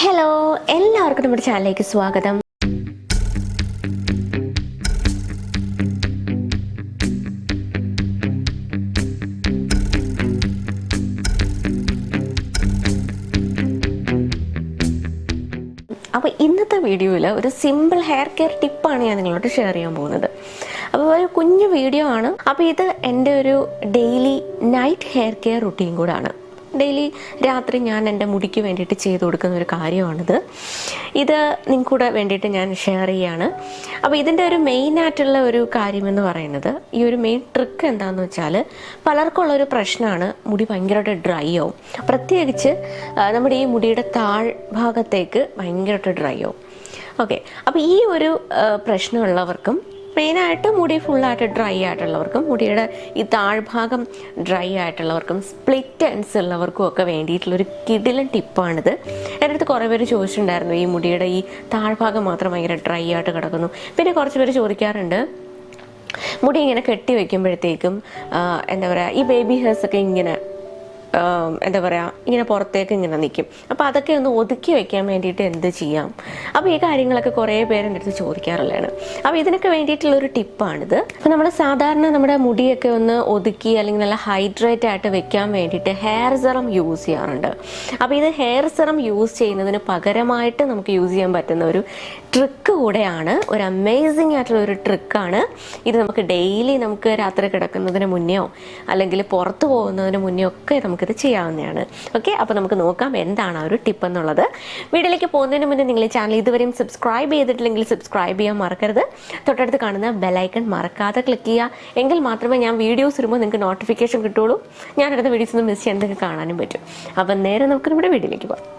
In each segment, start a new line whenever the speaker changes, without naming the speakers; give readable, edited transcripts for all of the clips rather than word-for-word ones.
Hello, എല്ലാവർക്കും നമ്മുടെ ചാനലിലേക്ക് സ്വാഗതം. അപ്പോൾ ഇന്നത്തെ വീഡിയോയിൽ ഒരു സിമ്പിൾ ഹെയർ കെയർ ടിപ്പാണ് ഞാൻ നിങ്ങളോട് ഷെയർ ചെയ്യാൻ പോകുന്നത്. അപ്പോൾ ഒരു കുഞ്ഞു വീഡിയോ ആണ്. അപ്പോൾ ഇത് എൻ്റെ ഒരു daily night hair care routine കൂടാണ്. ഡെയിലി രാത്രി ഞാൻ എൻ്റെ മുടിക്ക് വേണ്ടിയിട്ട് ചെയ്ത് കൊടുക്കുന്ന ഒരു കാര്യമാണിത്. ഇത് നിങ്ങൾക്ക് കൂടെ വേണ്ടിയിട്ട് ഞാൻ ഷെയർ ചെയ്യുകയാണ്. അപ്പോൾ ഇതിൻ്റെ ഒരു മെയിനായിട്ടുള്ള ഒരു കാര്യമെന്ന് പറയുന്നത്, ഈ ഒരു മെയിൻ ട്രിക്ക് എന്താണെന്ന് വെച്ചാൽ, പലർക്കുള്ളൊരു പ്രശ്നമാണ് മുടി ഭയങ്കരമായിട്ട് ഡ്രൈ ആവും. പ്രത്യേകിച്ച് നമ്മുടെ ഈ മുടിയുടെ താഴ്ഭാഗത്തേക്ക് ഭയങ്കരമായിട്ട് ഡ്രൈ ആവും. ഓക്കെ, അപ്പോൾ ഈ ഒരു പ്രശ്നമുള്ളവർക്കും മെയിനായിട്ട് മുടി ഫുള്ളായിട്ട് ഡ്രൈ ആയിട്ടുള്ളവർക്കും, മുടിയുടെ ഈ താഴ്ഭാഗം ഡ്രൈ ആയിട്ടുള്ളവർക്കും, സ്പ്ലിറ്റ് എൻഡ്സ് ഉള്ളവർക്കും ഒക്കെ വേണ്ടിയിട്ടുള്ളൊരു കിടിലൻ ടിപ്പാണിത്. എൻ്റെ അടുത്ത് കുറേ പേര് ചോദിച്ചിട്ടുണ്ടായിരുന്നു, ഈ മുടിയുടെ ഈ താഴ്ഭാഗം മാത്രം ഭയങ്കര ഡ്രൈ ആയിട്ട് കിടക്കുന്നു. പിന്നെ കുറച്ച് പേര് ചോദിക്കാറുണ്ട്, മുടി ഇങ്ങനെ കെട്ടി വയ്ക്കുമ്പോഴത്തേക്കും എന്താ പറയുക, ഈ ബേബി ഹെയർസൊക്കെ ഇങ്ങനെ എന്താ പറയുക, ഇങ്ങനെ പുറത്തേക്ക് ഇങ്ങനെ നിൽക്കും. അപ്പോൾ അതൊക്കെ ഒന്ന് ഒതുക്കി വയ്ക്കാൻ വേണ്ടിയിട്ട് എന്ത് ചെയ്യാം? അപ്പോൾ ഈ കാര്യങ്ങളൊക്കെ കുറേ പേരെൻ്റെ അടുത്ത് ചോദിക്കാറുള്ളതാണ്. അപ്പോൾ ഇതിനൊക്കെ വേണ്ടിയിട്ടുള്ളൊരു ടിപ്പാണിത്. അപ്പോൾ നമ്മൾ സാധാരണ നമ്മുടെ മുടിയൊക്കെ ഒന്ന് ഒതുക്കി അല്ലെങ്കിൽ നല്ല ഹൈഡ്രേറ്റ് ആയിട്ട് വെക്കാൻ വേണ്ടിയിട്ട് ഹെയർ സെറം യൂസ് ചെയ്യാറുണ്ട്. അപ്പോൾ ഇത് ഹെയർ സെറം യൂസ് ചെയ്യുന്നതിന് പകരമായിട്ട് നമുക്ക് യൂസ് ചെയ്യാൻ പറ്റുന്ന ഒരു ട്രിക്ക് കൂടെയാണ്. ഒരു അമേസിങ് ആയിട്ടുള്ള ഒരു ട്രിക്കാണ് ഇത്. നമുക്ക് ഡെയിലി നമുക്ക് രാത്രി കിടക്കുന്നതിന് മുന്നെയോ അല്ലെങ്കിൽ പുറത്ത് പോകുന്നതിന് മുന്നേ ഒക്കെ നമുക്കിത് ചെയ്യാവുന്നതാണ്. ഓക്കെ, അപ്പോൾ നമുക്ക് നോക്കാം എന്താണ് ആ ഒരു ടിപ്പ് എന്നുള്ളത്. വീഡിയോയിലേക്ക് പോകുന്നതിന് മുന്നേ നിങ്ങൾ ഈ ചാനൽ ഇതുവരെയും സബ്സ്ക്രൈബ് ചെയ്തിട്ടില്ലെങ്കിൽ സബ്സ്ക്രൈബ് ചെയ്യാൻ മറക്കരുത്. തൊട്ടടുത്ത് കാണുന്ന ബെല്ലൈക്കൺ മറക്കാതെ ക്ലിക്ക് ചെയ്യുക. എങ്കിൽ മാത്രമേ ഞാൻ വീഡിയോസ് ഇടുമ്പോൾ നിങ്ങൾക്ക് നോട്ടിഫിക്കേഷൻ കിട്ടുള്ളൂ. ഞാനെടുത്ത വീഡിയോസ് ഒന്നും മിസ് ചെയ്യാൻ നിങ്ങൾക്ക് കാണാനും പറ്റും. അപ്പം നേരെ നമുക്ക് നമ്മുടെ വീഡിയോയിലേക്ക് പോകാം.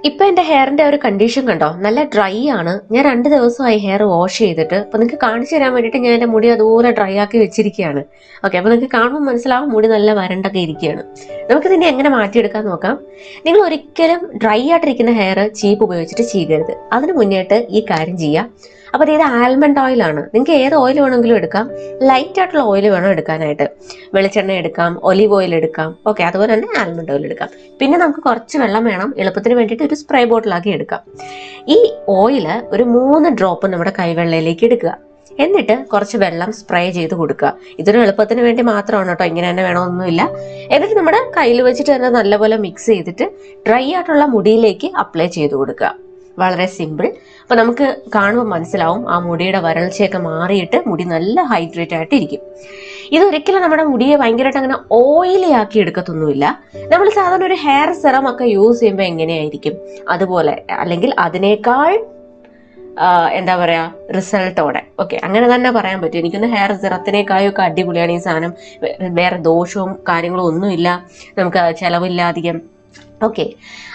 ഇപ്പം എൻ്റെ ഹെയറിൻ്റെ ഒരു കണ്ടീഷൻ കണ്ടോ, നല്ല ഡ്രൈ ആണ്. ഞാൻ 2 ദിവസമായി ഹെയർ വാഷ് ചെയ്തിട്ട്. അപ്പോൾ നിങ്ങൾക്ക് കാണിച്ചു തരാൻ വേണ്ടിയിട്ട് ഞാൻ എൻ്റെ മുടി അതുപോലെ ഡ്രൈ ആക്കി വെച്ചിരിക്കുകയാണ്. ഓക്കെ, അപ്പോൾ നിങ്ങൾക്ക് കാണുമ്പോൾ മനസ്സിലാവും മുടി നല്ല വരണ്ടൊക്കെ ഇരിക്കുകയാണ്. നമുക്കിതിൻ്റെ എങ്ങനെ മാറ്റിയെടുക്കാൻ നോക്കാം. നിങ്ങൾ ഒരിക്കലും ഡ്രൈ ആയിട്ടിരിക്കുന്ന ഹെയർ ചീപ്പ് ഉപയോഗിച്ചിട്ട് ചെയ്യരുത്. അതിന് മുന്നേട്ട് ഈ കാര്യം ചെയ്യാം. അപ്പോൾ ഇത് ആൽമണ്ട് ഓയിലാണ്. നിങ്ങൾക്ക് ഏത് ഓയിൽ വേണമെങ്കിലും എടുക്കാം. ലൈറ്റ് ആയിട്ടുള്ള ഓയിൽ വേണം എടുക്കാനായിട്ട്. വെളിച്ചെണ്ണ എടുക്കാം, ഒലീവ് ഓയിൽ എടുക്കാം. ഓക്കെ, അതുപോലെ തന്നെ ആൽമണ്ട് ഓയിൽ എടുക്കാം. പിന്നെ നമുക്ക് കുറച്ച് വെള്ളം വേണം. എളുപ്പത്തിന് വേണ്ടിയിട്ട് ഒരു സ്പ്രേ ബോട്ടിലാക്കി എടുക്കാം. ഈ ഓയിൽ ഒരു 3 ഡ്രോപ്പ് നമ്മുടെ കൈവെള്ളയിലേക്ക് എടുക്കുക. എന്നിട്ട് കുറച്ച് വെള്ളം സ്പ്രേ ചെയ്ത് കൊടുക്കുക. ഇതൊരു എളുപ്പത്തിന് വേണ്ടി മാത്രമാണ് കേട്ടോ, ഇങ്ങനെ തന്നെ വേണമെന്നൊന്നുമില്ല. എന്നിട്ട് നമ്മുടെ കയ്യിൽ വെച്ചിട്ട് തന്നെ നല്ലപോലെ മിക്സ് ചെയ്തിട്ട് ഡ്രൈ ആയിട്ടുള്ള മുടിയിലേക്ക് അപ്ലൈ ചെയ്ത് കൊടുക്കുക. വളരെ സിമ്പിൾ. അപ്പോൾ നമുക്ക് കാണുമ്പോൾ മനസ്സിലാവും ആ മുടിയുടെ വരൾച്ചയൊക്കെ മാറിയിട്ട് മുടി നല്ല ഹൈഡ്രേറ്റ് ആയിട്ട് ഇരിക്കും. ഇതൊരിക്കലും നമ്മുടെ മുടിയെ ഭയങ്കരമായിട്ട് അങ്ങനെ ഓയിലി ആക്കി എടുക്കത്തൊന്നുമില്ല. നമ്മൾ സാധാരണ ഒരു ഹെയർ സെറം ഒക്കെ യൂസ് ചെയ്യുമ്പോൾ എങ്ങനെയായിരിക്കും അതുപോലെ, അല്ലെങ്കിൽ അതിനേക്കാൾ എന്താ പറയാ, റിസൾട്ടോടെ. ഓക്കെ, അങ്ങനെ തന്നെ പറയാൻ പറ്റും. എനിക്കൊന്ന് ഹെയർ സെറത്തിനേക്കായൊക്കെ അടിപൊളിയാണ് ഈ സാധനം. വേറെ ദോഷവും കാര്യങ്ങളും ഒന്നുമില്ല, നമുക്ക് ചെലവില്ലാധികം. ഓക്കെ,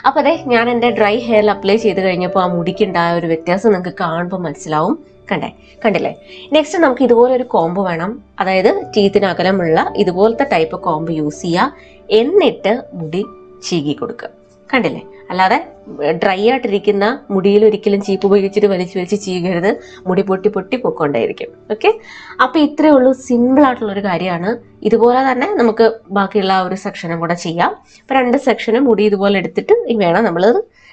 അപ്പോൾ അതെ, ഞാൻ എൻ്റെ ഡ്രൈ ഹെയറിൽ അപ്ലൈ ചെയ്ത് കഴിഞ്ഞപ്പോൾ ആ മുടിക്കുണ്ടായ ഒരു വ്യത്യാസം നിങ്ങൾക്ക് കാണുമ്പോൾ മനസ്സിലാവും. കണ്ടില്ലേ? നെക്സ്റ്റ് നമുക്ക് ഇതുപോലെ ഒരു കോംബ് വേണം. അതായത് ടീത്തിന് അകലമുള്ള ഇതുപോലത്തെ ടൈപ്പ് കോംബ് യൂസ് ചെയ്യുക. എന്നിട്ട് മുടി ചീകി കൊടുക്കുക. കണ്ടില്ലേ? അല്ലാതെ ഡ്രൈ ആയിട്ടിരിക്കുന്ന മുടിയിൽ ഒരിക്കലും ചീപ്പ് ഉപയോഗിച്ചിട്ട് വലിച്ച് ചീകരുത്. മുടി പൊട്ടി പൊക്കൊണ്ടേയിരിക്കും. ഓക്കെ, അപ്പോൾ ഇത്രയേ ഉള്ളൂ. സിമ്പിൾ ആയിട്ടുള്ളൊരു കാര്യമാണ്. ഇതുപോലെ തന്നെ നമുക്ക് ബാക്കിയുള്ള ആ ഒരു സെക്ഷനും കൂടെ ചെയ്യാം. അപ്പോൾ 2 സെക്ഷനും മുടി ഇതുപോലെ എടുത്തിട്ട് വേണം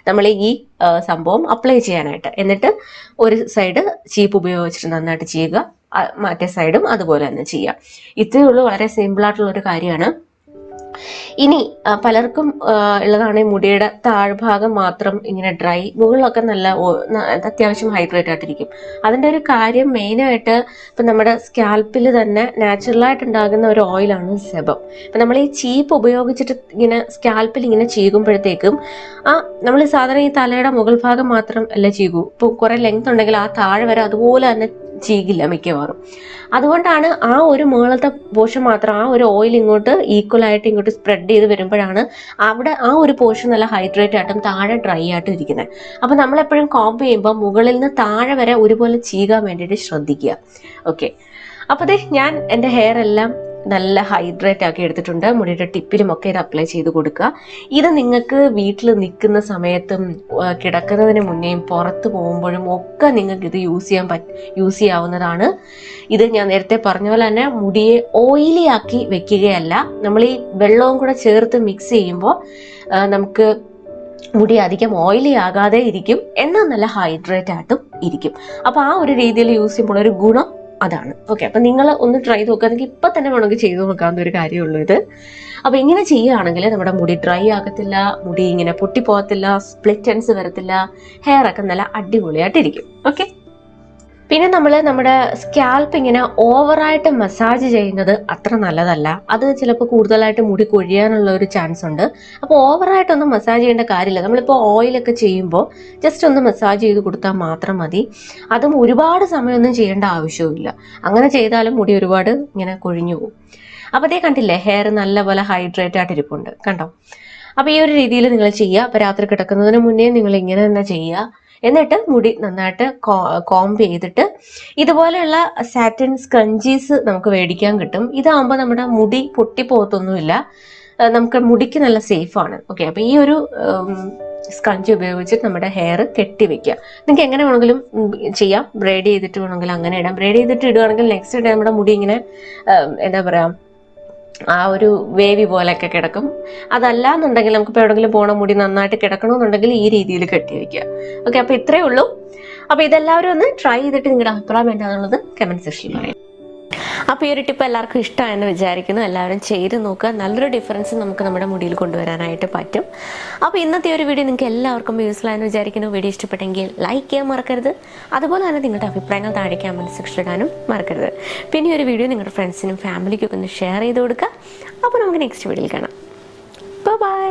നമ്മൾ ഈ സംഭവം അപ്ലൈ ചെയ്യാനായിട്ട്. എന്നിട്ട് ഒരു സൈഡ് ചീപ്പ് ഉപയോഗിച്ചിട്ട് നന്നായിട്ട് ചെയ്യുക, മറ്റേ സൈഡും അതുപോലെ തന്നെ ചെയ്യാം. ഇത്രയേ ഉള്ളൂ. വളരെ സിമ്പിൾ ആയിട്ടുള്ളൊരു കാര്യമാണ്. ഇനി പലർക്കും ഉള്ളതാണ് ഈ മുടിയുടെ താഴ്ഭാഗം മാത്രം ഇങ്ങനെ ഡ്രൈ, മുകളിലൊക്കെ നല്ല അത്യാവശ്യം ഹൈഡ്രേറ്റ് ആയിട്ടിരിക്കും. അതിൻ്റെ ഒരു കാര്യം മെയിനായിട്ട് ഇപ്പം നമ്മുടെ സ്കാൽപ്പിൽ തന്നെ നാച്ചുറലായിട്ട് ഉണ്ടാകുന്ന ഒരു ഓയിലാണ് സെബം. ഇപ്പം നമ്മൾ ഈ ചീപ്പ് ഉപയോഗിച്ചിട്ട് ഇങ്ങനെ സ്കാൽപ്പിൽ ഇങ്ങനെ ചീകുമ്പോഴത്തേക്കും നമ്മൾ സാധാരണ ഈ തലയുടെ മുകൾ ഭാഗം മാത്രം അല്ല ചീകൂ. ഇപ്പോൾ കുറേ ലെങ്ത് ഉണ്ടെങ്കിൽ ആ താഴെ വരെ അതുപോലെ തന്നെ ചീകില്ല മിക്കവാറും. അതുകൊണ്ടാണ് ആ ഒരു മുകളത്തെ പോർഷൻ മാത്രം ആ ഒരു ഓയിൽ ഇങ്ങോട്ട് ഈക്വലായിട്ട് ഇങ്ങോട്ട് സ്പ്രെഡ് ചെയ്ത് വരുമ്പോഴാണ് അവിടെ ആ ഒരു പോർഷൻ നല്ല ഹൈഡ്രേറ്റ് ആയിട്ടും താഴെ ഡ്രൈ ആയിട്ടും ഇരിക്കുന്നത്. അപ്പം നമ്മളെപ്പോഴും കോംബ് ചെയ്യുമ്പോൾ മുകളിൽ നിന്ന് താഴെ വരെ ഒരുപോലെ ചീകാൻ വേണ്ടിയിട്ട് ശ്രദ്ധിക്കുക. ഓക്കെ, അപ്പോൾ ഞാൻ എൻ്റെ ഹെയർ എല്ലാം നല്ല ഹൈഡ്രേറ്റ് ആക്കി എടുത്തിട്ടുണ്ട്. മുടിയുടെ ടിപ്പിലും ഒക്കെ ഇത് അപ്ലൈ ചെയ്ത് കൊടുക്കുക. ഇത് നിങ്ങൾക്ക് വീട്ടിൽ നിൽക്കുന്ന സമയത്തും കിടക്കുന്നതിന് മുന്നേയും പുറത്ത് പോകുമ്പോഴും ഒക്കെ നിങ്ങൾക്ക് ഇത് യൂസ് ചെയ്യാവുന്നതാണ്. ഇത് ഞാൻ നേരത്തെ പറഞ്ഞ പോലെ തന്നെ മുടിയെ ഓയിലി ആക്കി വെക്കുകയല്ല. നമ്മൾ ഈ വെള്ളവും കൂടെ ചേർത്ത് മിക്സ് ചെയ്യുമ്പോൾ നമുക്ക് മുടി അധികം ഓയിലി ആകാതെ ഇരിക്കും, എന്നാൽ നല്ല ഹൈഡ്രേറ്റ് ആയിട്ടും ഇരിക്കും. അപ്പോൾ ആ ഒരു രീതിയിൽ യൂസ് ചെയ്യുമ്പോൾ ഒരു ഗുണം അതാണ്. ഓക്കെ, അപ്പം നിങ്ങൾ ഒന്ന് ട്രൈ നോക്കുകയാണെങ്കിൽ ഇപ്പം തന്നെ വേണമെങ്കിൽ ചെയ്ത് നോക്കാവുന്ന ഒരു കാര്യമുള്ളൂ ഇത്. അപ്പോൾ ഇങ്ങനെ ചെയ്യുകയാണെങ്കിൽ നമ്മുടെ മുടി ഡ്രൈ ആകത്തില്ല, മുടി ഇങ്ങനെ പൊട്ടിപ്പോകത്തില്ല, സ്പ്ലിറ്റ് എൻഡ്സ് വരത്തില്ല, ഹെയർ ഒക്കെ നല്ല അടിപൊളിയായിട്ടിരിക്കും. ഓക്കെ, പിന്നെ നമ്മൾ നമ്മുടെ സ്കാൽപ്പ് ഇങ്ങനെ ഓവറായിട്ട് മസാജ് ചെയ്യുന്നത് അത്ര നല്ലതല്ല. അത് ചിലപ്പോൾ കൂടുതലായിട്ട് മുടി കൊഴിയാനുള്ള ഒരു ചാൻസ് ഉണ്ട്. അപ്പോൾ ഓവറായിട്ടൊന്നും മസാജ് ചെയ്യേണ്ട കാര്യമില്ല. നമ്മളിപ്പോൾ ഓയിലൊക്കെ ചെയ്യുമ്പോൾ ജസ്റ്റ് ഒന്ന് മസാജ് ചെയ്ത് കൊടുത്താൽ മാത്രം മതി. അതും ഒരുപാട് സമയമൊന്നും ചെയ്യേണ്ട ആവശ്യമില്ല. അങ്ങനെ ചെയ്താലും മുടി ഒരുപാട് ഇങ്ങനെ കൊഴിഞ്ഞു പോകും. അപ്പോൾ അതേ കണ്ടില്ലേ, ഹെയർ നല്ലപോലെ ഹൈഡ്രേറ്റ് ആയിട്ട് ഇരിപ്പുണ്ട്, കണ്ടോ? അപ്പോൾ ഈ ഒരു രീതിയിൽ നിങ്ങൾ ചെയ്യുക. അപ്പോൾ രാത്രി കിടക്കുന്നതിന് മുന്നേ നിങ്ങൾ ഇങ്ങനെ തന്നെ ചെയ്യുക. എന്നിട്ട് മുടി നന്നായിട്ട് കോംബ് ചെയ്തിട്ട് ഇതുപോലെയുള്ള സാറ്റിൻ സ്ക്രഞ്ചീസ് നമുക്ക് മേടിക്കാൻ കിട്ടും. ഇതാകുമ്പോൾ നമ്മുടെ മുടി പൊട്ടിപ്പോകത്തൊന്നുമില്ല, നമുക്ക് മുടിക്ക് നല്ല സേഫാണ്. ഓക്കെ, അപ്പോൾ ഈ ഒരു സ്ക്രഞ്ച് ഉപയോഗിച്ചിട്ട് നമ്മുടെ ഹെയർ കെട്ടി വെക്കുക. നിങ്ങൾക്ക് എങ്ങനെ വേണമെങ്കിലും ചെയ്യാം. ബ്രൈഡ് ചെയ്തിട്ട് വേണമെങ്കിൽ അങ്ങനെ ഇടാം. ബ്രൈഡ് ചെയ്തിട്ട് ഇടുകയാണെങ്കിൽ നെക്സ്റ്റ് ഡേ നമ്മുടെ മുടി ഇങ്ങനെ എന്താ പറയുക, ആ ഒരു വേവി പോലെയൊക്കെ കിടക്കും. അതല്ല എന്നുണ്ടെങ്കിൽ നമുക്കിപ്പോൾ എവിടെയെങ്കിലും പോകണ മുടി നന്നായിട്ട് കിടക്കണമെന്നുണ്ടെങ്കിൽ ഈ രീതിയിൽ കെട്ടി വയ്ക്കുക. ഓക്കെ, അപ്പോൾ ഇത്രയേ ഉള്ളൂ. അപ്പോൾ ഇതെല്ലാവരും ഒന്ന് ട്രൈ ചെയ്തിട്ട് നിങ്ങളുടെ അഭിപ്രായം എന്താണെന്നുള്ളത് കമൻറ്റ് സെക്ഷനിൽ പറയാം. അപ്പോൾ ഈ ഒരു ടിപ്പ് എല്ലാവർക്കും ഇഷ്ടമായെന്ന് വിചാരിക്കുന്നു. എല്ലാവരും ചെയ്ത് നോക്കുക. നല്ലൊരു ഡിഫറൻസ് നമുക്ക് നമ്മുടെ മുടിയിൽ കൊണ്ടുവരാനായിട്ട് പറ്റും. അപ്പോൾ ഇന്നത്തെ ഒരു വീഡിയോ നിങ്ങൾക്ക് എല്ലാവർക്കും യൂസ്ഫുൾ ആയെന്ന് വിചാരിക്കുന്നു. വീഡിയോ ഇഷ്ടപ്പെട്ടെങ്കിൽ ലൈക്ക് ചെയ്യാൻ മറക്കരുത്. അതുപോലെ തന്നെ നിങ്ങളുടെ അഭിപ്രായങ്ങൾ താഴെ കമൻറ്റ് സെക്ഷനിൽ ഇടാനും മറക്കരുത്. പിന്നെ ഒരു വീഡിയോ നിങ്ങളുടെ ഫ്രണ്ട്സിനും ഫാമിലിക്കൊക്കെ ഒന്ന് ഷെയർ ചെയ്ത് കൊടുക്കുക. അപ്പോൾ നമുക്ക് നെക്സ്റ്റ് വീഡിയോയിൽ കാണാം. ബൈ.